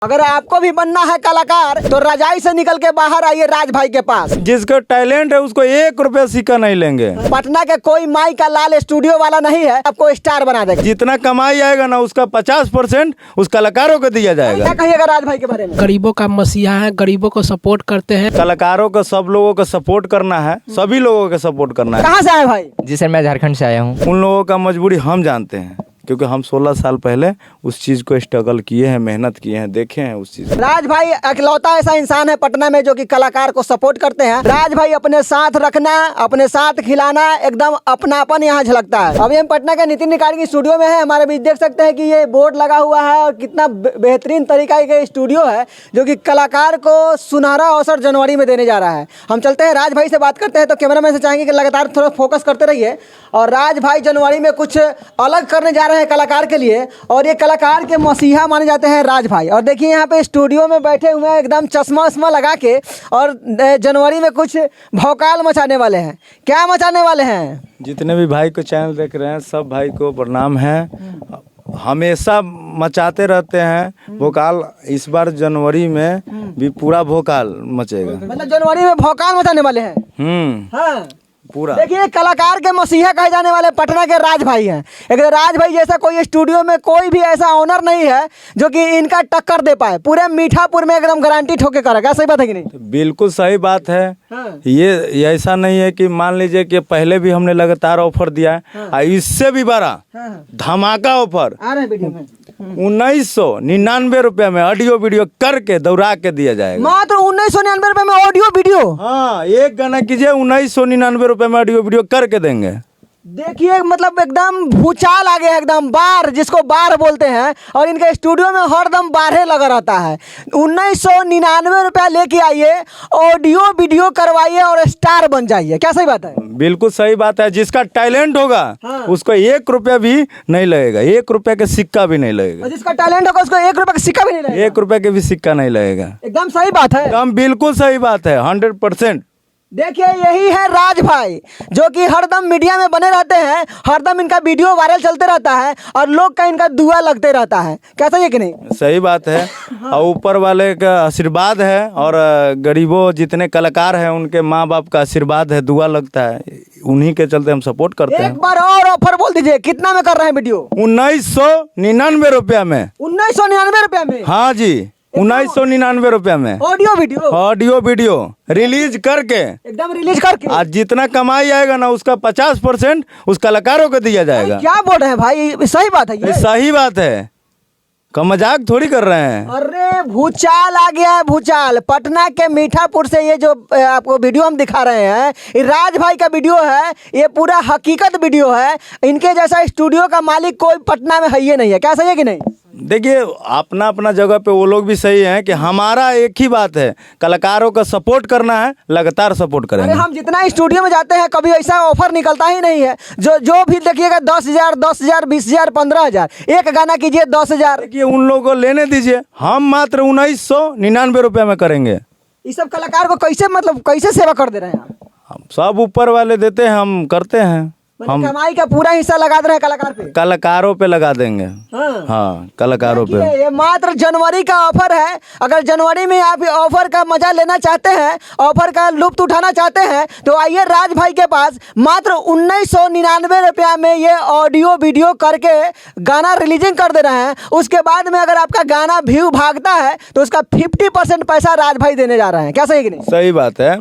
अगर आपको भी बनना है कलाकार तो रजाई से निकल के बाहर आइए राज भाई के पास। जिसका टैलेंट है उसको 1 रुपया सिक्का नहीं लेंगे। पटना के कोई माई का लाल स्टूडियो वाला नहीं है आपको स्टार बना देगा। जितना कमाई आएगा ना उसका 50% उस कलाकारों को दिया जाएगा। क्या कहिएगा राज भाई के बारे में? गरीबों का मसीहा है, गरीबों को सपोर्ट करते हैं। कलाकारों को सब लोगों को सपोर्ट करना है, सभी लोगों को सपोर्ट करना है। कहाँ से आए भाई? जी सर, मैं झारखंड से आया हूँ। उन लोगों का मजबूरी हम जानते हैं क्योंकि हम 16 साल पहले उस चीज़ को स्ट्रगल किए हैं, मेहनत किए हैं, देखे हैं उस चीज़। राज भाई इकलौता ऐसा इंसान है पटना में जो कि कलाकार को सपोर्ट करते हैं। राज भाई अपने साथ रखना, अपने साथ खिलाना, एकदम अपनापन यहाँ झलकता है। अभी हम पटना के नितिन निकार्की स्टूडियो में है। हमारे बीच देख सकते हैं कि ये बोर्ड लगा हुआ है और कितना बेहतरीन तरीका का स्टूडियो है जो कि कलाकार को सुनहरा अवसर जनवरी में देने जा रहा है। हम चलते हैं राज भाई से बात करते हैं। तो कैमरामैन से चाहेंगे कि लगातार थोड़ा फोकस करते रहिए। और राज भाई जनवरी में कुछ अलग करने जा रहे हैं कलाकार के लिए और ये कलाकार के मसीहा माने जाते हैं राज भाई। और देखिए यहाँ पे स्टूडियो में बैठे हुए हैं एकदम चश्मा वश्मा लगा के और जनवरी में कुछ भौकाल मचाने वाले हैं। क्या मचाने वाले हैं? जितने भी भाई को चैनल देख रहे हैं सब भाई को प्रणाम है। हमेशा मचाते रहते हैं भोकाल। इस बार जनवरी में भी पूरा भोकाल मचेगा। मतलब जनवरी में भौकाल मचाने वाले हैं। हाँ पूरा। देखिए कलाकार के मसीहा कहे जाने वाले पटना के राज भाई हैं। एक राज भाई जैसा कोई स्टूडियो में कोई भी ऐसा ऑनर नहीं है जो कि इनका टक्कर दे पाए। पूरे मीठापुर में एकदम गारंटी ठोके करेगा। सही बात है कि नहीं? बिल्कुल सही बात है। हाँ। ये ऐसा नहीं है कि मान लीजिए कि पहले भी हमने लगातार ऑफर दिया है। हाँ। इससे भी बड़ा धमाका ऑफर आ रहे हैं वीडियो में 1999 रुपये में ऑडियो वीडियो करके दौड़ा के दिया जाएगा। मात्र 1999 रुपए में ऑडियो वीडियो। हाँ, एक गाना कीजिए 1999 रुपये में ऑडियो वीडियो करके देंगे। देखिए मतलब एकदम भूचाल आ गया, एकदम बार, जिसको बार बोलते हैं। और इनके स्टूडियो में हरदम बारहे लगा रहता है। 1999 रुपया लेके आइए, ऑडियो वीडियो करवाइए और स्टार बन जाइए। क्या सही बात है? बिल्कुल सही बात है। जिसका टैलेंट होगा उसको 1 रुपया भी नहीं लगेगा, 1 रुपया का सिक्का भी नहीं लगेगा। जिसका टैलेंट होगा उसको 1 रुपया का सिक्का भी नहीं लगेगा। 1 रुपया के भी सिक्का नहीं लगेगा। एकदम सही बात है। एकदम बिल्कुल सही बात है, 100%। देखिए यही है राज भाई जो कि हरदम मीडिया में बने रहते हैं। हरदम इनका वीडियो वायरल चलते रहता है और लोग का इनका दुआ लगते रहता है। कैसा है कि नहीं? सही बात है। और ऊपर वाले का आशीर्वाद है और गरीबों जितने कलाकार हैं उनके माँ बाप का आशीर्वाद है, दुआ लगता है। उन्हीं के चलते हम सपोर्ट करते हैं। एक बार और ऑफर बोल दीजिए, कितना में कर रहे हैं वीडियो? 1999 रुपया में। 1999 रुपया में? हाँ जी, 1999 रुपया में ऑडियो वीडियो रिलीज करके, एकदम रिलीज करके। आज जितना कमाई आएगा ना उसका 50% उस कलाकारों को दिया जाएगा। क्या बोल रहे हैं भाई? सही बात है ये? सही बात है, का मजाक थोड़ी कर रहे हैं। अरे भूचाल आ गया है, भूचाल। पटना के मीठापुर से ये जो आपको वीडियो हम दिखा रहे हैं ये राज भाई का वीडियो है। ये पूरा हकीकत वीडियो है। इनके जैसा स्टूडियो का मालिक कोई पटना में है ही नहीं है। क्या सही है कि नहीं? देखिए अपना अपना जगह पे वो लोग भी सही हैं कि हमारा एक ही बात है, कलाकारों का सपोर्ट करना है, लगातार सपोर्ट करेंगे। हम जितना स्टूडियो में जाते हैं कभी ऐसा ऑफर निकलता ही नहीं है। जो भी देखिएगा 10,000, 10,000, 20,000, 15,000। एक गाना कीजिए 10,000। देखिए उन लोगों को लेने दीजिए, हम मात्र 1999 रुपये में करेंगे। इस सब कलाकार को कैसे मतलब कैसे सेवा कर दे रहे हैं आप? हम सब ऊपर वाले देते हैं, हम करते हैं। हम कमाई का पूरा हिस्सा लगा दे रहे हैं कलाकार पे, कलाकारों पे लगा देंगे। हाँ कलाकारों पे। ये मात्र जनवरी का ऑफर है। अगर जनवरी में आप ऑफर का मजा लेना चाहते हैं, ऑफर का लुत्फ उठाना चाहते हैं तो आइए राज भाई के पास। मात्र 1999 रुपया में ये ऑडियो वीडियो करके गाना रिलीजिंग कर दे रहे हैं। उसके बाद में अगर आपका गाना व्यू भागता है तो उसका 50% पैसा राज भाई देने जा रहे हैं। क्या सही कि नहीं? सही बात है।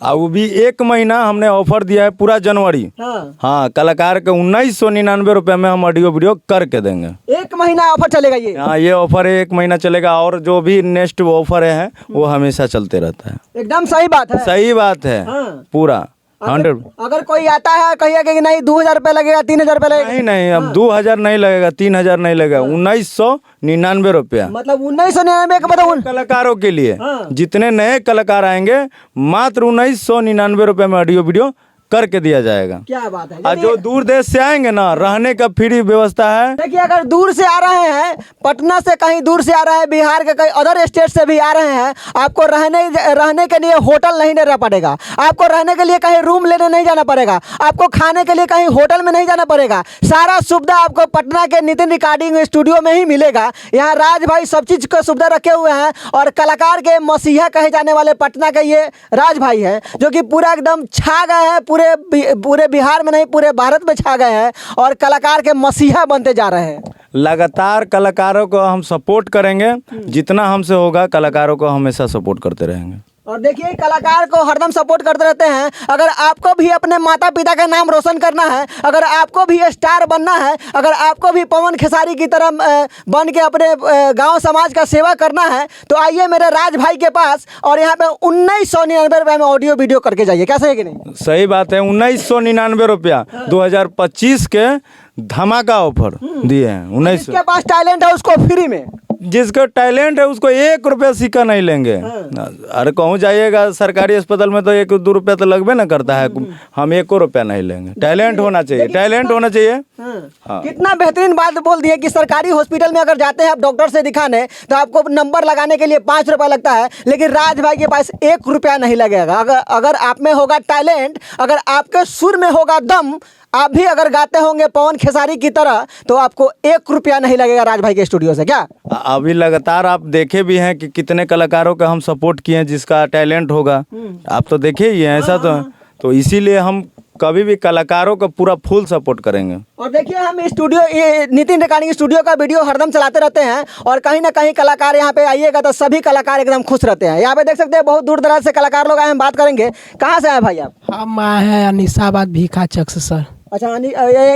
अब वो भी 1 महीना हमने ऑफर दिया है, पूरा जनवरी। हाँ, कलाकार के 1999 रुपये में हम ऑडियो वीडियो करके देंगे। 1 महीना ऑफर चलेगा ये? हाँ, ये ऑफर 1 महीना चलेगा और जो भी नेक्स्ट ऑफर है वो हमेशा चलते रहता है। एकदम सही बात है। सही बात है। पूरा 100। अगर कोई आता है कहिएगा कि नहीं 2,000 रुपये लगेगा, 3,000 रुपये लगेगा। नहीं, अब 2,000 नहीं लगेगा, 3,000 नहीं लगेगा, 1999 रुपया। मतलब 1999 का मतलब कलाकारों के लिए जितने नए कलाकार आएंगे मात्र 1999 रुपये में ऑडियो वीडियो करके दिया जाएगा। क्या बात है। और जो दूर देश से आएंगे ना, रहने का फ्री व्यवस्था है। देखिए, अगर दूर से आ रहे हैं, पटना से कहीं दूर से आ रहे हैं, बिहार के कई अदर स्टेट से भी आ रहे हैं, आपको रहने के लिए होटल नहीं लेना पड़ेगा, आपको रहने के लिए कहीं रूम लेने नहीं जाना पड़ेगा, आपको खाने के लिए कहीं होटल में नहीं जाना पड़ेगा। सारा सुविधा आपको पटना के नितिन रिकॉर्डिंग स्टूडियो में ही मिलेगा। यहाँ राज भाई सब चीज़ का सुविधा रखे हुए हैं और कलाकार के मसीहा कहे जाने वाले पटना के ये राज भाई हैं, जो कि पूरा एकदम छा गए हैं, पूरे बिहार में नहीं पूरे भारत में छा गए हैं और कलाकार के मसीहा बनते जा रहे हैं। लगातार कलाकारों को हम सपोर्ट करेंगे, जितना हमसे होगा कलाकारों को हमेशा सपोर्ट करते रहेंगे। और देखिए, कलाकार को हरदम सपोर्ट करते रहते हैं। अगर आपको भी अपने माता पिता का नाम रोशन करना है, अगर आपको भी स्टार बनना है, अगर आपको भी पवन खेसारी की तरह बन के अपने गांव समाज का सेवा करना है, तो आइए मेरे राज भाई के पास और यहाँ पे 1999 रुपये में ऑडियो वीडियो करके जाइए। कैसे है कि नहीं? सही बात है। 1999 रुपया 2025 के धमाका ऑफर दिए हैं। 1900 जिसके पास टैलेंट है उसको फ्री में, जिसका टैलेंट है उसको 1 रुपया सिक्का नहीं लेंगे। अरे कहूँ जाइएगा सरकारी अस्पताल में तो 1-2 रुपया तो लगभग ना करता है, हम 1 रुपया नहीं लेंगे। टैलेंट होना चाहिए, टैलेंट होना चाहिए। हाँ। कितना बेहतरीन बात बोल दी है कि सरकारी हॉस्पिटल में अगर जाते हैं आप डॉक्टर से दिखाने, तो आपको नंबर लगाने के लिए 5 रुपया लगता है, लेकिन राज भाई के पास 1 रुपया नहीं लगेगा। अगर आप में होगा टैलेंट, अगर आपके सुर में होगा दम, आप भी अगर गाते होंगे पवन खेसारी की तरह, तो आपको 1 रुपया नहीं लगेगा राज भाई के स्टूडियो से। क्या अभी लगातार आप देखे भी हैं कि कितने कलाकारों का हम सपोर्ट किए हैं, जिसका टैलेंट होगा आप तो देखे ही हैं। ऐसा तो इसीलिए हम कभी भी कलाकारों का पूरा फुल सपोर्ट करेंगे। और देखिए, हम ये नितिन रिकॉर्डिंग स्टूडियो का वीडियो हरदम चलाते रहते हैं और कहीं ना कहीं कलाकार यहाँ पे आइएगा तो सभी कलाकार एकदम खुश रहते हैं। यहाँ पे देख सकते हैं बहुत दूर दराज से कलाकार लोग आए हैं। बात करेंगे, कहाँ से आए भाई आप? हम आए हैं अनिसाबाद भीखा चक से सर। अच्छा,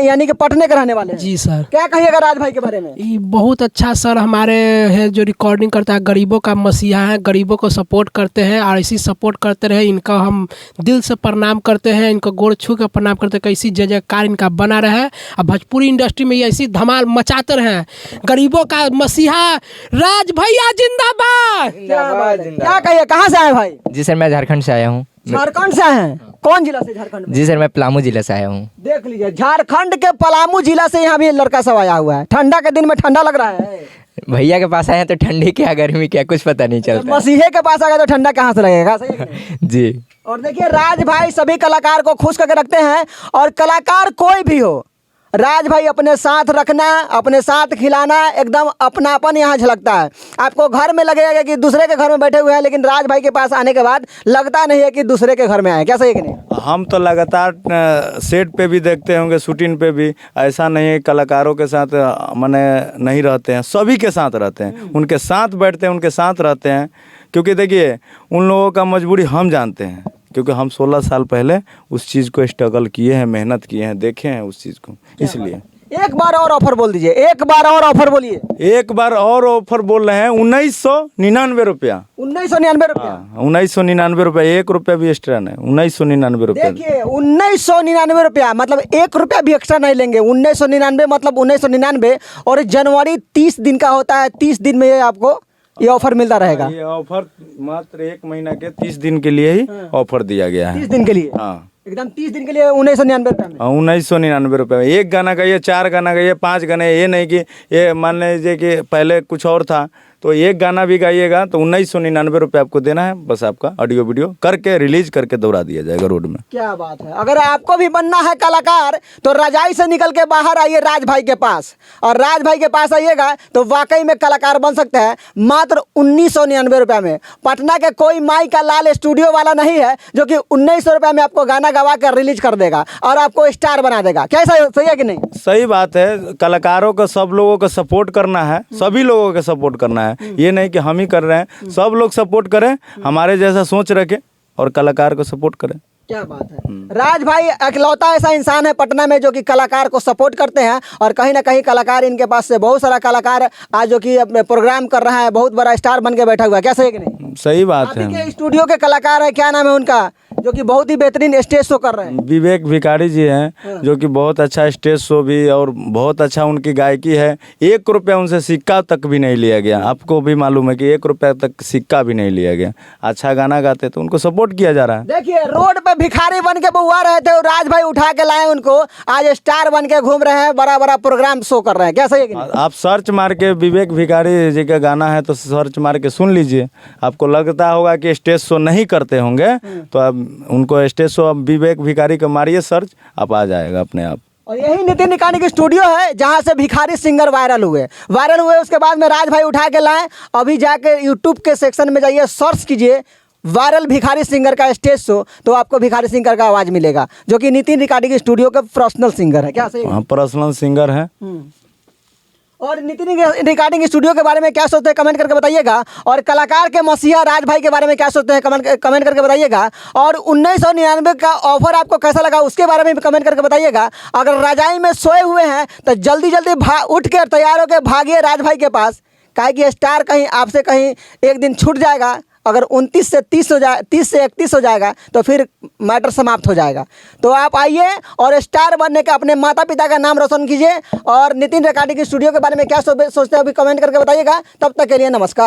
यानी कि पटने के रहने वाले हैं? जी सर। क्या कहिएगा राज भाई के बारे में? ये बहुत अच्छा सर हमारे है जो रिकॉर्डिंग करता है, गरीबों का मसीहा है, गरीबों को सपोर्ट करते हैं और ऐसी सपोर्ट करते रहे। इनका हम दिल से प्रणाम करते हैं, इनको गोड़ छू के प्रणाम करते हैं। कैसी जय जयकार इनका बना रहे और भोजपुरी इंडस्ट्री में ऐसी धमाल मचाते रहे। गरीबों का मसीहा राज भैया जिंदाबाद। क्या कहिए, कहाँ से आए भाई? जी सर, मैं झारखंड से आया हूँ। झारखंड से आए हैं? कौन जिला से झारखंड में? जी सर, मैं पलामू जिला से आया हूँ। देख लीजिए, झारखंड के पलामू जिला से यहाँ भी लड़का सब आया हुआ है। ठंडा के दिन में ठंडा लग रहा है। भैया के पास आए हैं तो ठंडी क्या गर्मी क्या कुछ पता नहीं चलता। मसीहे के पास आ गए तो ठंडा कहाँ से लगेगा? सही है कि नहीं? जी। और देखिए, राज भाई सभी कलाकार को खुश करके रखते हैं और कलाकार कोई भी हो, राज भाई अपने साथ रखना, अपने साथ खिलाना, एकदम अपनापन यहाँ झलकता है। आपको घर में लगेगा कि दूसरे के घर में बैठे हुए हैं, लेकिन राज भाई के पास आने के बाद लगता नहीं है कि दूसरे के घर में आए। क्या सही है कि नहीं? हम तो लगातार सेट पे भी देखते होंगे, शूटिंग पे भी। ऐसा नहीं है कलाकारों के साथ माने नहीं रहते हैं, सभी के साथ रहते हैं, उनके साथ बैठते हैं, उनके साथ रहते हैं। क्योंकि देखिए, उन लोगों का मजबूरी हम जानते हैं, क्योंकि हम 16 साल पहले उस चीज़ को स्ट्रगल किए हैं, मेहनत किए हैं, देखे हैं उस चीज़ को। इसलिए एक बार और ऑफर बोल दीजिए, एक बार और ऑफर बोलिए। एक बार और ऑफर बोल रहे हैं। 1999 रुपया। 1999 रुपया? 1999 रुपया, 1 रुपया भी एक्स्ट्रा नहीं। 1999 रुपया। देखिए, 1999 रुपया मतलब 1 रुपया भी एक्स्ट्रा नहीं लेंगे। 1999 मतलब 1999, और जनवरी 30 दिन का होता है। 30 दिन में ये आपको ये ऑफर मिलता रहेगा। ये ऑफर मात्र 1 महीना के 30 दिन के लिए ही ऑफर दिया गया है। 30 दिन के लिए? हाँ, एकदम 30 दिन के लिए 1999 रुपये में। 1999 रुपये में 1 गाना गाइए, 4 गाना गाइए, 5 गाने। ये नहीं कि ये मान लीजिए कि पहले कुछ और था, तो 1 गाना भी गाइएगा तो 1999 रुपये आपको देना है। बस आपका ऑडियो वीडियो करके रिलीज करके दौड़ा दिया जाएगा रोड में। क्या बात है। अगर आपको भी बनना है कलाकार तो रजाई से निकल के बाहर आइए राज भाई के पास, और राज भाई के पास आइएगा तो वाकई में कलाकार बन सकते हैं मात्र 1999 रुपये में। पटना के कोई माई का लाल स्टूडियो वाला नहीं है जो कि 1900 रुपये में आपको गाना गवा कर रिलीज कर देगा और आपको स्टार बना देगा। क्या सही है कि नहीं? सही बात है। कलाकारों को सब लोगों का सपोर्ट करना है, सभी लोगों का सपोर्ट करना है। ये नहीं कि हम ही कर रहे हैं, सब लोग सपोर्ट करें, हमारे जैसा सोच रखें और कलाकार को सपोर्ट करें। क्या बात है। राज भाई इकलौता ऐसा इंसान है पटना में जो कि कलाकार को सपोर्ट करते हैं, और कहीं ना कहीं कलाकार इनके पास से बहुत सारा कलाकार आज जो कि अपने प्रोग्राम कर रहा है, बहुत बड़ा स्टार बन के बैठा हुआ है। क्या सही है कि नहीं? सही बात है। स्टूडियो के कलाकार है, क्या नाम है उनका? जो कि बहुत ही बेहतरीन स्टेज शो कर रहे हैं। विवेक भिखारी जी हैं जो कि बहुत अच्छा स्टेज शो भी और बहुत अच्छा उनकी गायकी है। 1 रुपया उनसे सिक्का तक भी नहीं लिया गया। आपको भी मालूम है कि 1 रुपया तक सिक्का भी नहीं लिया गया। अच्छा गाना गाते तो उनको सपोर्ट किया जा रहा है। देखिए रोड पे भिखारी बन के बुआ रहे थे, राज भाई उठा के लाए उनको, आज स्टार बन के घूम रहे हैं, बड़ा बड़ा प्रोग्राम शो कर रहे हैं। क्या सही है कि नहीं? आप सर्च मार के विवेक भिखारी जी का गाना है तो सर्च मार के सुन लीजिए। आपको लगता होगा कि स्टेज शो नहीं करते होंगे तो अब उनको स्टेज शो, अब विवेक भिखारी का मारिए सर्च, आप आ जाएगा अपने आप। और यही नितिन निकानी की स्टूडियो है जहां से भिखारी सिंगर वायरल हुए। उसके बाद में राज भाई उठा के लाए। अभी जाके यूट्यूब के सेक्शन में जाइए, सर्च कीजिए वायरल भिखारी सिंगर का स्टेज शो, तो आपको भिखारी सिंगर का आवाज़ मिलेगा, जो कि नितिन निकानी की स्टूडियो का पर्सनल सिंगर है। क्या सही है? हाँ, पर्सनल सिंगर है। और नितिन रिकॉर्डिंग स्टूडियो के बारे में क्या सोचते हैं कमेंट करके बताइएगा। और कलाकार के मसीहा राज भाई के बारे में क्या सोचते हैं कमेंट करके बताइएगा। और 1999 का ऑफर आपको कैसा लगा उसके बारे में भी कमेंट करके बताइएगा। अगर रजाई में सोए हुए हैं तो जल्दी जल्दी उठ के तैयार होकर भागिए राज भाई के पास, काहे कि स्टार कहीं आपसे कहीं एक दिन छूट जाएगा। अगर 29 से 30 हो जाए, 30 से 31 हो जाएगा तो फिर मैटर समाप्त हो जाएगा। तो आप आइए और स्टार बनने का अपने माता पिता का नाम रोशन कीजिए। और नितिन रिकॉर्डिंग स्टूडियो के बारे में क्या सोचते हैं अभी कमेंट करके बताइएगा। तब तक के लिए नमस्कार।